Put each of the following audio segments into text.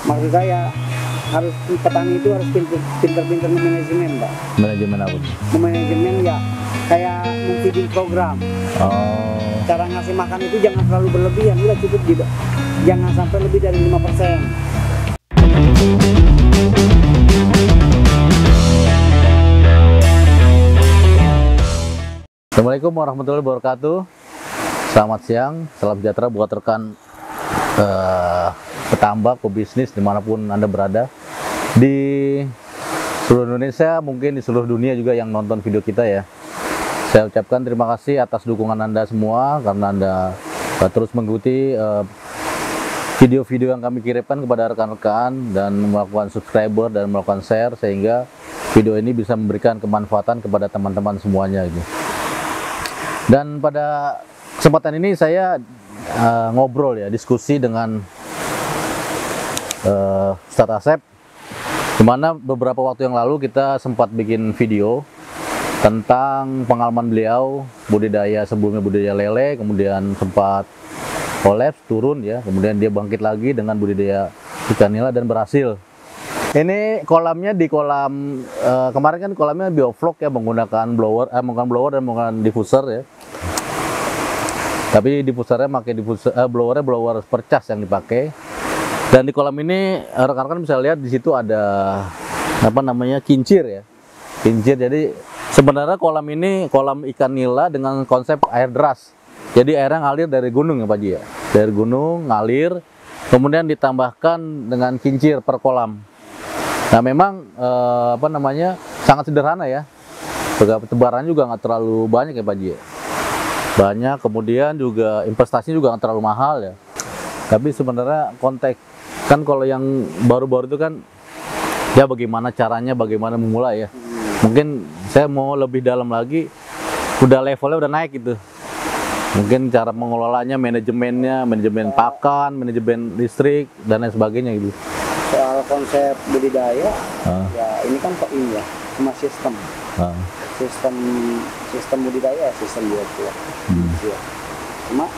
Maksud saya harus petani itu harus pinter-pinter manajemen, Pak. Manajemen apa? Manajemen ya kayak feeding program. Oh. Cara ngasih makan itu jangan terlalu berlebihan, udah cukup jangan sampai lebih dari 5%. Assalamualaikum warahmatullahi wabarakatuh. Selamat siang, salam sejahtera buat rekan petambak, pebisnis dimanapun Anda berada di seluruh Indonesia, mungkin di seluruh dunia juga yang nonton video kita ya. Saya ucapkan terima kasih atas dukungan Anda semua karena Anda terus mengikuti video-video yang kami kirimkan kepada rekan-rekan dan melakukan subscriber dan melakukan share sehingga video ini bisa memberikan kemanfaatan kepada teman-teman semuanya gitu. Dan pada kesempatan ini saya ngobrol ya, diskusi dengan Ustadz Asep, dimana beberapa waktu yang lalu kita sempat bikin video tentang pengalaman beliau budidaya, sebelumnya budidaya lele, kemudian sempat kolaps, turun ya, kemudian dia bangkit lagi dengan budidaya ikan nila dan berhasil. Ini kolamnya di kolam kemarin kan kolamnya bioflok ya, menggunakan blower, dan menggunakan diffuser ya. Tapi diffusernya pakai blowernya blower percas yang dipakai. Dan di kolam ini rekan-rekan bisa lihat di situ ada apa namanya, kincir ya. Kincir. Jadi sebenarnya kolam ini kolam ikan nila dengan konsep air deras. Jadi airnya ngalir dari gunung ya Pak Ji ya. Dari gunung ngalir, kemudian ditambahkan dengan kincir per kolam. Nah memang apa namanya, sangat sederhana ya. Tebarannya juga nggak terlalu banyak ya Pak Ji. Banyak, kemudian juga investasinya juga nggak terlalu mahal ya. Tapi sebenarnya konteks kan kalau yang baru-baru itu kan ya bagaimana caranya, bagaimana memulai ya. Mungkin saya mau lebih dalam lagi, udah levelnya udah naik gitu. Mungkin cara mengelolanya, manajemen pakan, manajemen listrik dan lain sebagainya gitu. Soal konsep budidaya, ya ini kan kok ini ya, cuma sistem. Sistem budidaya, sistem biota. Ya. Cuma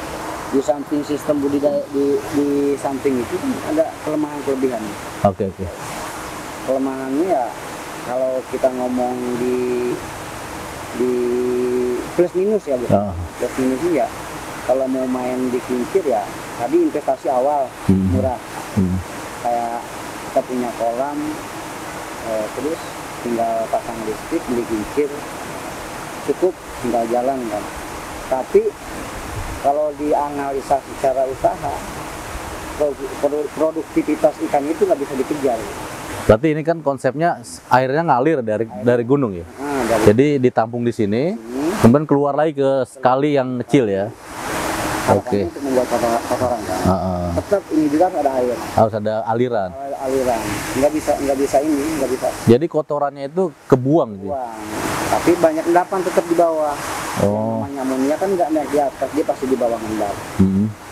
di samping sistem budidaya di samping itu kan ada kelemahan kelebihan. Oke. Kelemahannya ya kalau kita ngomong di plus minus ya Bu. Plus minusnya ya kalau mau main di kincir ya tadi investasi awal murah. Kayak kita punya kolam, terus tinggal pasang listrik, beli kincir, cukup tinggal jalan kan. Tapi kalau dianalisa secara usaha, produktivitas ikan itu nggak bisa dikejar. Berarti ini kan konsepnya airnya ngalir dari gunung ya. Jadi ditampung di sini, kemudian keluar lagi ke kali yang kecil ya. Oke. Untuk membuat kotoran kan. Tetap ini juga harus ada air. Harus ada aliran. Aliran. Nggak bisa. Jadi kotorannya itu kebuang gitu. Tapi banyak endapan tetap di bawah. Namanya amonia kan nggak naik di atas, dia pasti di bawah endap.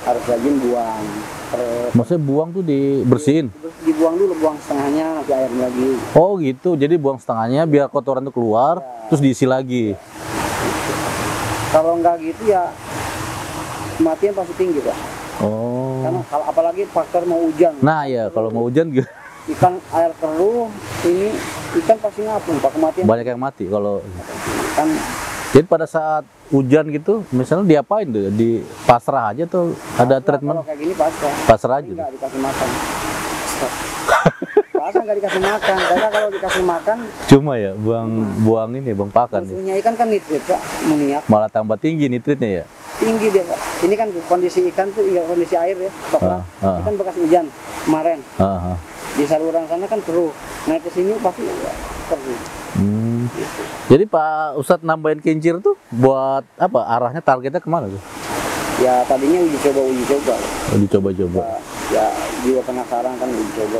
Harus rajin buang. Maksudnya buang tuh dibersihin? Dibuang dulu, buang setengahnya, nanti air lagi. Oh gitu, jadi buang setengahnya biar kotoran itu keluar, terus diisi lagi. Kalau nggak gitu ya kematian pasti tinggi Pak. Karena kalau apalagi faktor mau hujan. Nah ya, kalau mau hujan gitu. Ikan air keruh, ini ikan pasti ngapung Pak, kematian. Banyak yang mati kalau kan. Jadi pada saat hujan gitu, misalnya diapain tuh? Di pasrah aja tuh, ada treatment? Kalau kayak gini pasrah. Pasrah aja. Nggak dikasih makan. Pasrah nggak dikasih makan, karena kalau dikasih makan. Cuma ya, buang ini, buang pakan. Musuhnya ikan kan nitrit Pak, amoniak. Malah tambah tinggi nitritnya ya? Tinggi dia Pak. Ini kan kondisi ikan tuh, ya kondisi air ya, stoklah. Ikan bekas hujan kemarin. Di saluran sana kan keruh. Naik ke sini pasti keruh. Gitu. Jadi Pak Ustadz nambahin kincir tuh buat apa? Arahnya targetnya kemana tuh? Ya tadinya uji coba. Uji coba. Ya jiwa penasaran kan uji coba.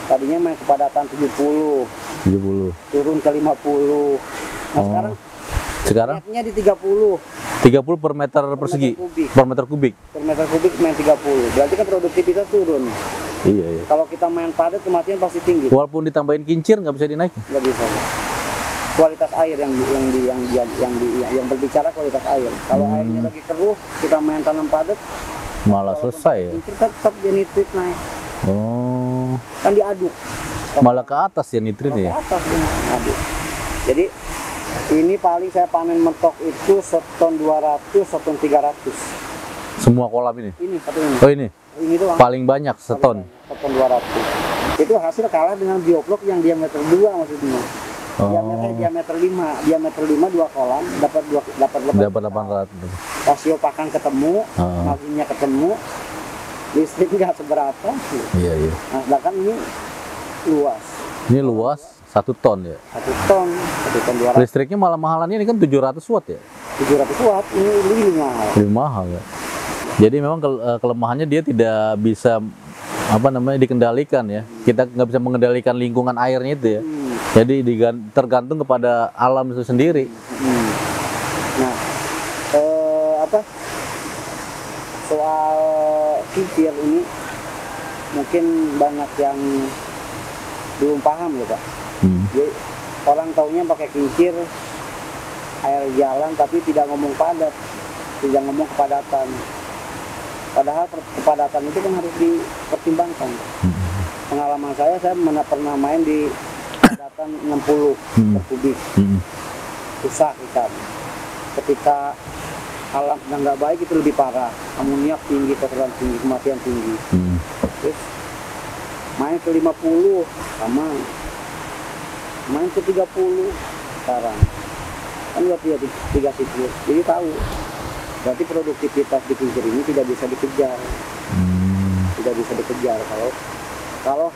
Tadinya main kepadatan 70. Turun ke 50. Nah sekarang niatnya di 30. 30 per meter persegi? Per meter kubik? Per meter kubik main 30. Berarti kan produktivitas turun. Iya. Kalau kita main padat kematian pasti tinggi. Walaupun ditambahin kincir nggak bisa dinaikin? Nggak bisa. Kualitas air yang berbicara kualitas air. Kalau airnya lagi keruh, kita main tanam padat, malah selesai ya. Kincir tetap dia nitrit naik. kan diaduk. Malah ke atas ya nitrit ya. Ke atas dia aduk. Jadi ini paling saya panen mentok itu seton 200, seton 300. Semua kolam ini? Ini satu ini. Oh ini? Ini doang. Paling banyak seton? Seton 200. Itu hasil kalah dengan bioflok yang diameter 2 maksudnya. Diameter 5, diameter 5 2 kolam dapat 800. Rasio pakan ketemu, marginnya ketemu, listrik nggak seberapa. Iya. Nah, sedangkan ini luas. Ini luas 1 ton ya? 1 ton 200. Listriknya malah mahalan ini kan 700 watt ya? 700 watt, ini lebih mahal. Lebih mahal ya? Jadi memang kelemahannya dia tidak bisa dikendalikan ya. Kita nggak bisa mengendalikan lingkungan airnya itu ya. Jadi tergantung kepada alam itu sendiri. Nah, soal kincir ini mungkin banyak yang belum paham ya Pak. Jadi orang taunya pakai kincir air jalan tapi tidak ngomong padat, tidak ngomong kepadatan. Padahal kepadatan itu kan harus dipertimbangkan. Pengalaman saya pernah main di kepadatan 60 per kubik. Susah ikan. Ketika alam sedang nggak baik itu lebih parah. Amoniak tinggi, kotoran tinggi, kematian tinggi. Terus main ke 50 sama. Main ke 30 sekarang. Kan berarti ya 3 siklus. Jadi tahu. Berarti produktivitas di kincir ini tidak bisa dikejar. Tidak bisa dikejar kalau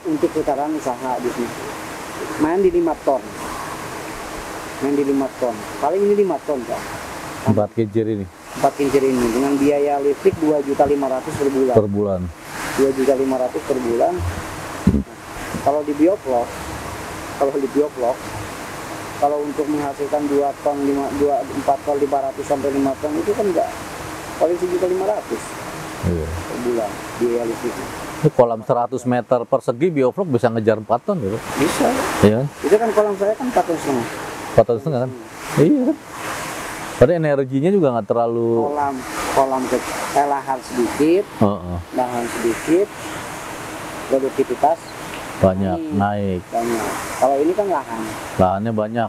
untuk putaran usaha bisnis. Main di 5 ton. Main di 5 ton. Paling ini 5 ton, Pak. 4 kincir ini. 4 kincir ini dengan biaya listrik 2.500.000 per bulan. Per bulan. 2.500.000 per bulan. Kalau di bioflok, kalau untuk menghasilkan 4 ton 500 sampai 5 ton itu kan enggak paling 1.500.000 per bulan biaya listriknya. Ini kolam 100 meter persegi bioflok bisa ngejar 4 ton gitu? Bisa. Iya. Itu kan kolam saya kan 4 ton setengah. 4 ton setengah kan? Iya kan? Padahal energinya juga nggak terlalu. Kolam lahan sedikit, lahan sedikit, produktivitas banyak naik. Banyak. Kalau ini kan Lahannya banyak.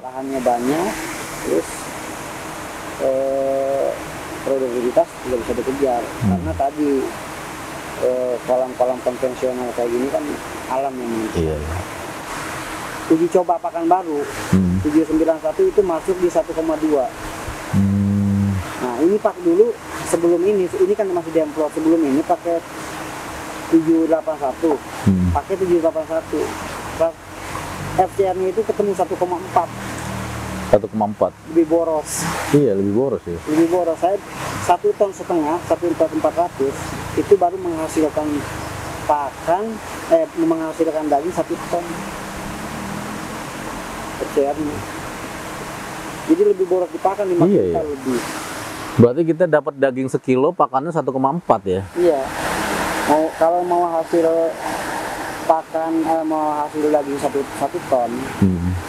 Terus produktivitas tidak bisa dikejar karena tadi kolam-kolam konvensional kayak gini kan alam yang Iya. Uji coba pakan baru 791 itu masuk di 1,2. Nah ini pak dulu sebelum ini kan masih demplot, sebelum ini pakai 781, pakai 781. Pas FCR-nya itu ketemu 1,4. 1,4. Lebih boros. Iya, lebih boros ya. Lebih boros. Saya 1,5 ton, 1,400 itu baru menghasilkan menghasilkan daging 1 ton. FCR-nya. Jadi lebih boros dipakan 5 juta lebih. Berarti kita dapat daging sekilo pakannya 1,4 ya? Iya. Kalau mau hasil pakan hasil daging 1 ton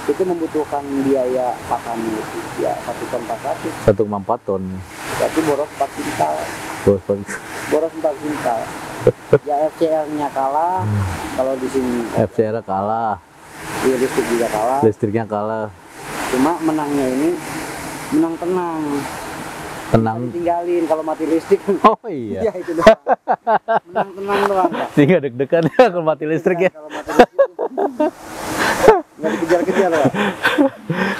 itu membutuhkan biaya pakannya ya 1 ton 400. 1,4 ton. Berarti boros 4 kintal. Boros 4 kintal. Ya FCR-nya kalah. Kalau di sini FCR kalah. Iya, listrik juga kalah. Listriknya kalah. Cuma menangnya ini menang tenang. Tinggalin kalau mati listrik. Oh iya. Iya itu doang. Menang tenang doang. Sehingga deg-degan ya kalau mati listrik ya. Kalau mati listrik nggak dikejar-kejar lah.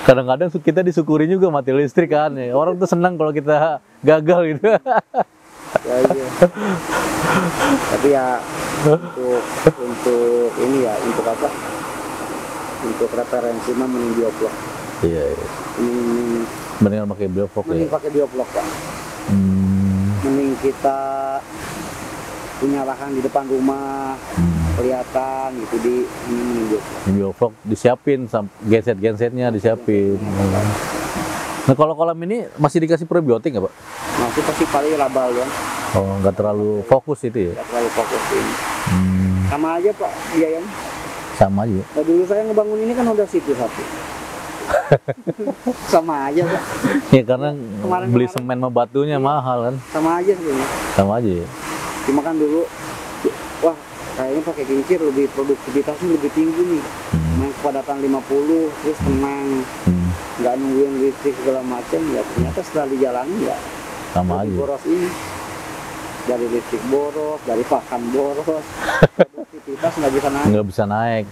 Kadang-kadang kita disyukuri juga mati listrik kan. Orang tuh senang kalau kita gagal gitu. Ya, iya. Tapi ya untuk ini ya untuk apa? Untuk referensi mah mending bioflok. Iya. Mendingan pakai bioflok ya. Mending pakai bioflok Pak. Mending kita punya lahan di depan rumah kelihatan gitu di bioflok disiapin, genset-gensetnya disiapin. Nah kalau kolam ini masih dikasih probiotik nggak Pak? Masih pasti paling labal ya. Oh nggak terlalu fokus itu ya? Nggak terlalu fokus ini. Sama aja Pak biayanya. Sama aja. Nah, dulu saya ngebangun ini kan udah situ satu. Sama aja Pak. Ya karena beli semen sama batunya mahal kan. Sama aja sebenarnya. Sama aja ya. Cuma kan dulu wah kayaknya pakai kincir lebih produktivitasnya lebih tinggi nih. Main kepadatan 50 terus tenang, nggak nungguin listrik segala macam. Ya ternyata setelah dijalani ya sama aja. boros ini, dari listrik boros, dari pakan boros, produktivitas nggak bisa naik. Nggak bisa naik.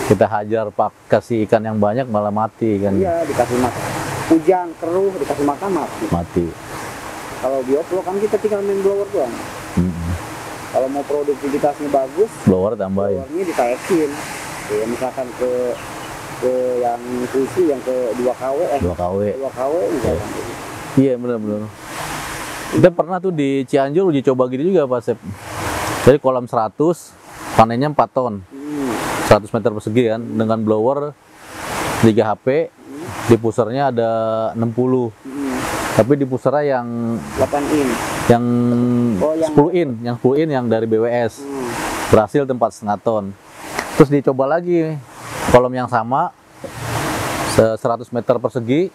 Kita hajar kasih ikan yang banyak malah mati kan. Iya, dikasih makan hujan keruh, dikasih makan mati. Kalau bioflow kan kita tinggal main blower doang. Kalau mau produktivitasnya bagus, blower tambahin. Blowernya ditaikin. Ya, misalkan ke yang khusus yang ke 2 kW 2 kW misalkan. Iya benar-benar. Kita pernah tuh di Cianjur uji coba gitu juga Pak Sep. Jadi kolam 100 panennya 4 ton. 100 meter persegi kan dengan blower 3 HP. Di pusernya ada 60. Tapi di pusernya yang 8 in. Yang 10 in yang dari BWS. Berhasil 4,5 ton. Terus dicoba lagi kolam yang sama 100 meter persegi.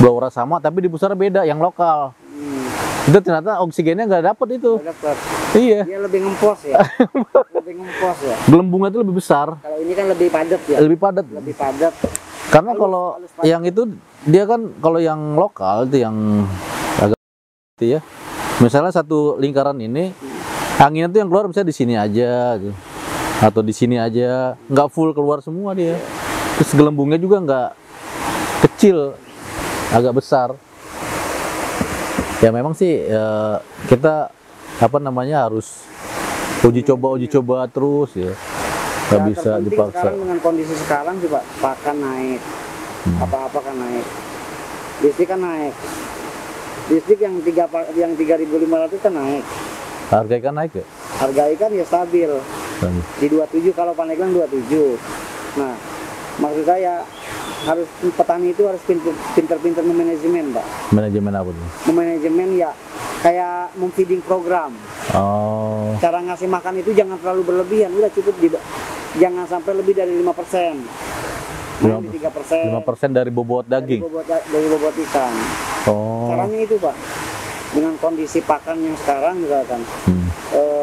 Blowernya sama tapi di pusernya beda yang lokal. Itu ternyata oksigennya nggak dapet itu. Nggak dapet. Iya. Dia lebih ngempos ya. Lebih ngempos ya. Gelembungnya itu lebih besar. Kalau ini kan lebih padat ya. Lebih padat. Lebih padat. Karena kalau yang itu dia kan kalau yang lokal itu yang agak ya. Misalnya satu lingkaran ini anginnya tuh yang keluar bisa di sini aja gitu. Atau di sini aja, nggak full keluar semua dia. Terus gelembungnya juga nggak kecil, agak besar. Ya memang sih kita harus uji coba terus ya. Nggak bisa dipaksa. Sekarang dengan kondisi sekarang sih Pak, pakan naik, apa-apa kan naik, listrik kan naik, listrik yang 3.500 kan naik. Harga ikan naik ya? Harga ikan ya stabil di 27 kalau Pandeglang 27. Nah maksud saya harus petani itu harus pinter-pinter memanajemen Pak. Manajemen apa tuh? Memanajemen ya kayak memfeeding program. Oh. Cara ngasih makan itu jangan terlalu berlebihan, udah cukup jangan sampai lebih dari 5%. Main di 3%. 5% dari bobot daging. Dari bobot ikan. Oh. Caranya itu Pak. Dengan kondisi pakan yang sekarang misalkan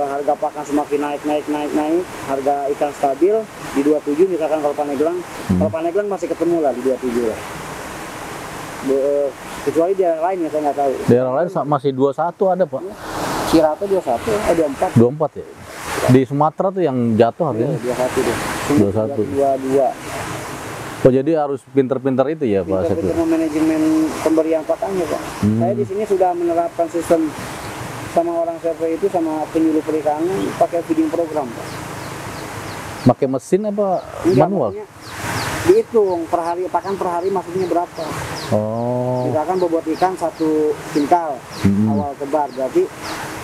harga pakan semakin naik, harga ikan stabil di 27 misalkan kalau Pandeglang. Kalau Pandeglang masih ketemu lah di 27 lah. Kecuali daerah lain yang saya nggak tahu. Daerah lain masih 21 ada Pak. Cirata 21, 24. 24 ya. Di Sumatera tuh yang jatuh harganya. 21 deh. 21. 22. Oh jadi harus pinter-pinter itu ya Pak. Pinter-pinter manajemen pemberian pakannya Pak. Saya di sini sudah menerapkan sistem sama orang survei itu sama penyuluh perikanan pakai feeding program Pak. Pakai mesin apa manual? Dihitung per hari, pakan per hari maksudnya berapa. Oh. Misalkan bobot ikan 1 kintal awal tebar, berarti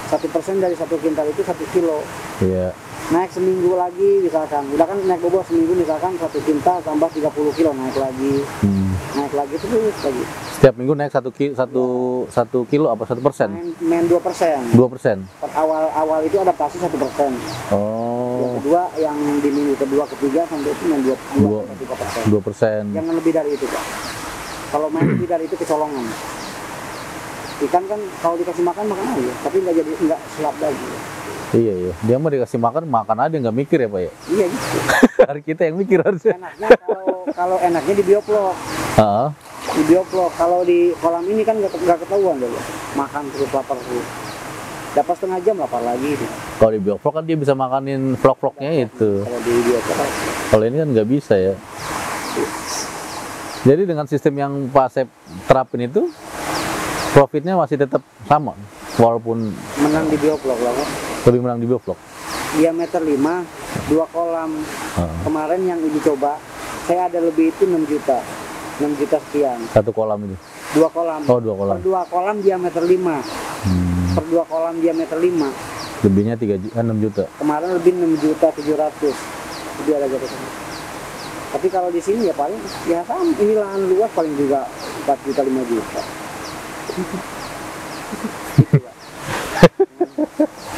1% dari 1 kintal itu 1 kilo. Iya. Naik seminggu lagi misalkan, udah kan naik bobot seminggu misalkan 1 kintal tambah 30 kilo naik lagi. Naik lagi terus lagi. Setiap minggu naik 1 kilo apa 1%? Main 2%. 2%. Awal itu adaptasi 1%. Oh. Yang kedua yang di minggu kedua ketiga sampai itu main 2%. 2%. Jangan lebih dari itu Pak. Kalau main lebih dari itu kecolongan. Ikan kan kalau dikasih makan aja, tapi nggak selap lagi. Iya, dia mau dikasih makan aja nggak mikir ya Pak ya? Iya gitu. Hari kita yang mikir harusnya. Enaknya kalau enaknya di bioflow. Di bioflow, kalau di kolam ini kan nggak ketahuan dulu. Makan terus lapar terus. Dapat setengah jam lapar lagi. Kalau di bioflow kan dia bisa makanin vlog-vlognya itu. Kalau di bioflow. Kalau ini kan nggak bisa ya. Jadi dengan sistem yang Pak Sep terapin itu, profitnya masih tetap sama, walaupun menang di bioflow lah. Lebih menang di bioflow. Diameter 5, 2 kolam. Kemarin yang uji coba, saya ada lebih itu 6 juta. 6 juta sekian. Satu kolam ini? 2 kolam. Oh, 2 kolam. Per 2 kolam diameter 5. Per 2 kolam diameter 5. Lebihnya 6 juta. Kemarin lebih 6 juta 700. Itu ada jatuh. Tapi kalau di sini ya paling ya sama, ini lahan luas paling juga 4 juta 5 juta. Gitu, Pak.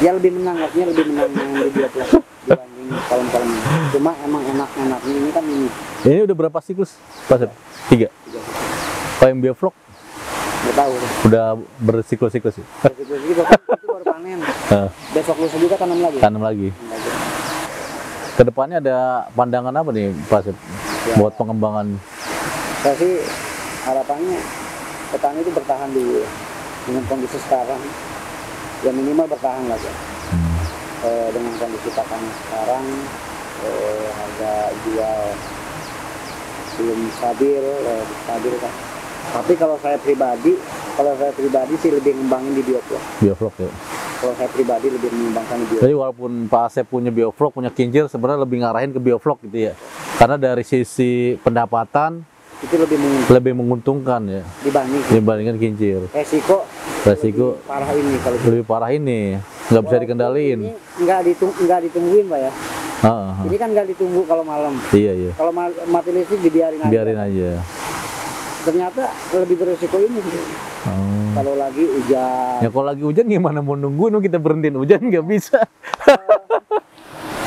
Ya lebih menang, artinya lebih menang di bioflow dibanding kolam-kolam ini. Cuma emang enak-enaknya ini kan ini. Ini udah berapa siklus Pak Sep? 3. Kalau yang bioflow? Nggak tahu. Udah bersiklus-siklus ya? Bersiklus itu baru panen. Besok lusa juga tanam lagi. Tanam lagi. Kedepannya ada pandangan apa nih Pak Asep Ya. buat pengembangan? Saya sih harapannya petani itu bertahan dulu ya. Dengan kondisi sekarang, ya minimal bertahan lah ya. Dengan kondisi pakannya sekarang, harga jual belum stabil kan. Tapi kalau saya pribadi sih lebih ngembangin di bioflok. Bioflok ya. Kalau saya pribadi lebih mengembangkan di bioflok. Jadi walaupun Pak Asep punya bioflok, punya kincir, sebenarnya lebih ngarahin ke bioflok gitu ya. Karena dari sisi pendapatan Itu lebih menguntungkan ya dibandingkan kincir. Resiko Resiko parah ini kalau lebih parah ini, nggak bisa dikendaliin. Ini nggak ditungguin Pak ya. Ini kan nggak ditunggu kalau malam. Iya. Kalau mati listrik dibiarin aja. Biarin aja. Ternyata lebih beresiko ini. Kalau lagi hujan. Ya kalau lagi hujan gimana mau nunggu? Kita berhentiin hujan nggak bisa.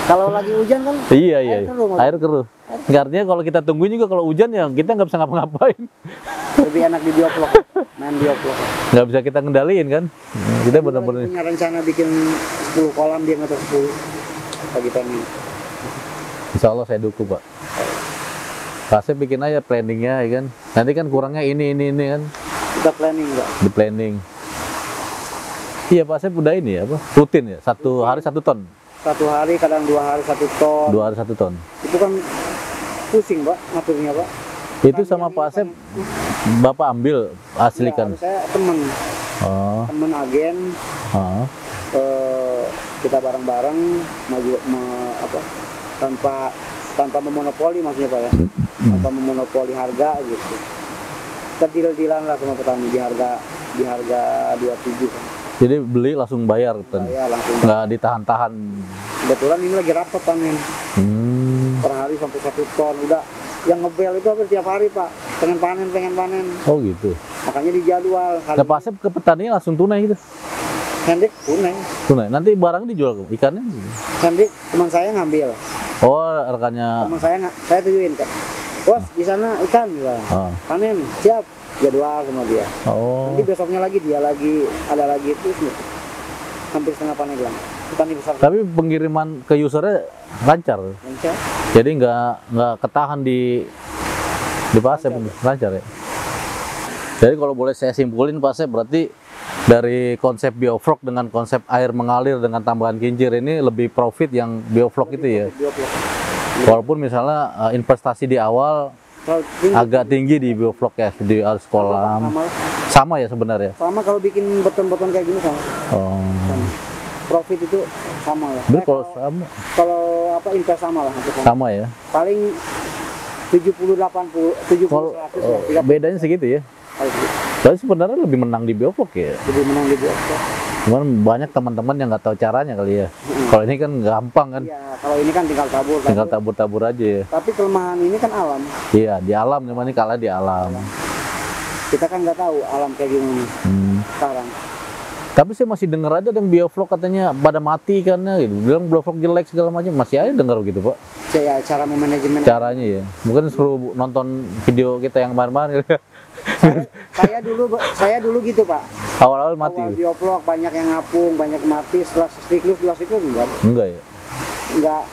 Kalau lagi hujan kan. Iya. Air keruh. Artinya kalau kita tungguin juga kalau hujan ya kita nggak bisa ngapa-ngapain. Lebih enak di bioflok, main bioflok. Nggak bisa kita kendaliin kan. Kita benar-benar punya rencana bikin 10 kolam dia nggak 10 lagi pengen. Insya Allah saya dukung Pak. Pak Asep bikin aja planningnya ya kan. Nanti kan kurangnya ini kan. Kita planning Pak. Di planning. Iya Pak Asep udah ini ya apa? Rutin ya. Satu hari 1 ton. 1 hari kadang 2 hari 1 ton. 2 hari 1 ton. Itu kan pusing Pak ngaturnya Pak. Itu sama Pak Asep Bapak ambil asli kan? Ya, saya temen agen. Kita bareng-bareng tanpa memonopoli maksudnya Pak ya. Tanpa memonopoli harga gitu. Kita deal-dealan lah sama petani di harga 27 kan. Jadi beli langsung bayar kan? Bayar langsung. Nggak ditahan-tahan. Kebetulan ini lagi rapat panen. Per hari sampai 1 ton. Udah yang ngebel itu hampir tiap hari Pak. Pengen panen. Oh gitu. Makanya dijadwal. Nah Pak Asep ke petaninya langsung tunai gitu? Hendik tunai. Tunai. Nanti barang dijual ikannya? Hendik teman saya ngambil. Oh rekannya. Teman saya tujuin Kak. Bos di sana ikan juga. Panen siap. Jadwal sama dia. Nanti besoknya lagi dia ada lagi itu hampir setengah panen lah. Petani besar. Tapi pengiriman ke usernya lancar. Jadi nggak ketahan di Pak Asep, lancar ya. Jadi kalau boleh saya simpulin Pak Asep, berarti dari konsep bioflok dengan konsep air mengalir dengan tambahan kincir ini lebih profit yang bioflok itu ya. Walaupun misalnya investasi di awal agak tinggi di bioflok ya, di kolam. Sama ya sebenarnya. Sama kalau bikin beton-beton kayak gini sama. Profit itu sama ya. Kalau invest sama lah. Sama ya. Paling 70 80 70 100 bedanya segitu ya. Tapi sebenarnya lebih menang di bioflok ya. Lebih menang di bioflok. Cuman banyak teman-teman yang nggak tahu caranya kali ya. Kalau ini kan gampang kan. Iya, kalau ini kan tinggal tabur aja ya. Tapi kelemahan ini kan alam. Iya, di alam, namanya kalah di alam. Kita kan nggak tahu alam kayak gimana sekarang. Tapi saya masih dengar aja yang bioflok katanya pada mati karena gitu. Bilang bioflok jelek segala macam, masih aja dengar gitu Pak. Ya, cara memanajemen. Caranya ya. Mungkin suruh nonton video kita yang kemarin-kemarin. Saya dulu gitu Pak. Awal-awal mati. Awal bioflok banyak yang ngapung, banyak mati. Setelah siklus enggak ya? Enggak.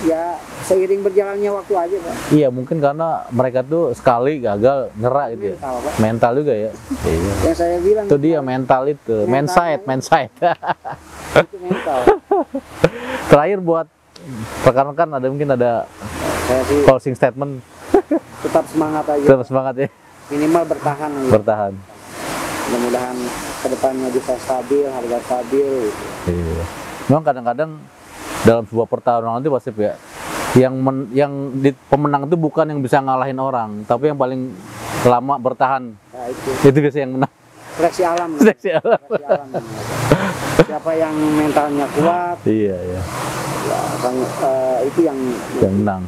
Ya seiring berjalannya waktu aja Pak. Iya mungkin karena mereka tuh sekali gagal nyerah gitu ya. Mental juga ya. Iya. Yang saya bilang itu dia mental itu. Mindset. Itu mental. Terakhir buat rekan-rekan mungkin ada closing statement. Tetap semangat aja. Tetap semangat ya. Minimal bertahan aja. Bertahan. Mudah-mudahan kedepannya bisa stabil, harga stabil. Iya. Memang kadang-kadang dalam sebuah pertarungan nanti pasti ya, yang pemenang itu bukan yang bisa ngalahin orang, tapi yang paling lama bertahan. Nah, itu biasanya yang menang. Seleksi alam. Siapa yang mentalnya kuat? Iya. Ya, itu yang menang.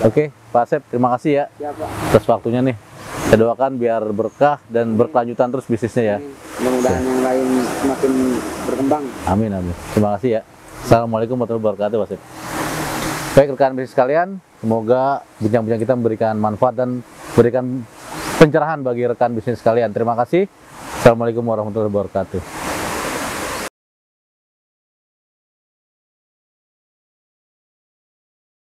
Oke, Pak Asep, terima kasih ya atas waktunya nih. Saya doakan biar berkah dan berkelanjutan terus bisnisnya ya. Mudah-mudahan yang lain semakin berkembang. Amin. Terima kasih ya. Assalamualaikum warahmatullahi wabarakatuh, Pak Asep. Baik rekan bisnis sekalian, semoga bincang-bincang kita memberikan manfaat dan memberikan pencerahan bagi rekan bisnis sekalian. Terima kasih. Assalamualaikum warahmatullahi wabarakatuh.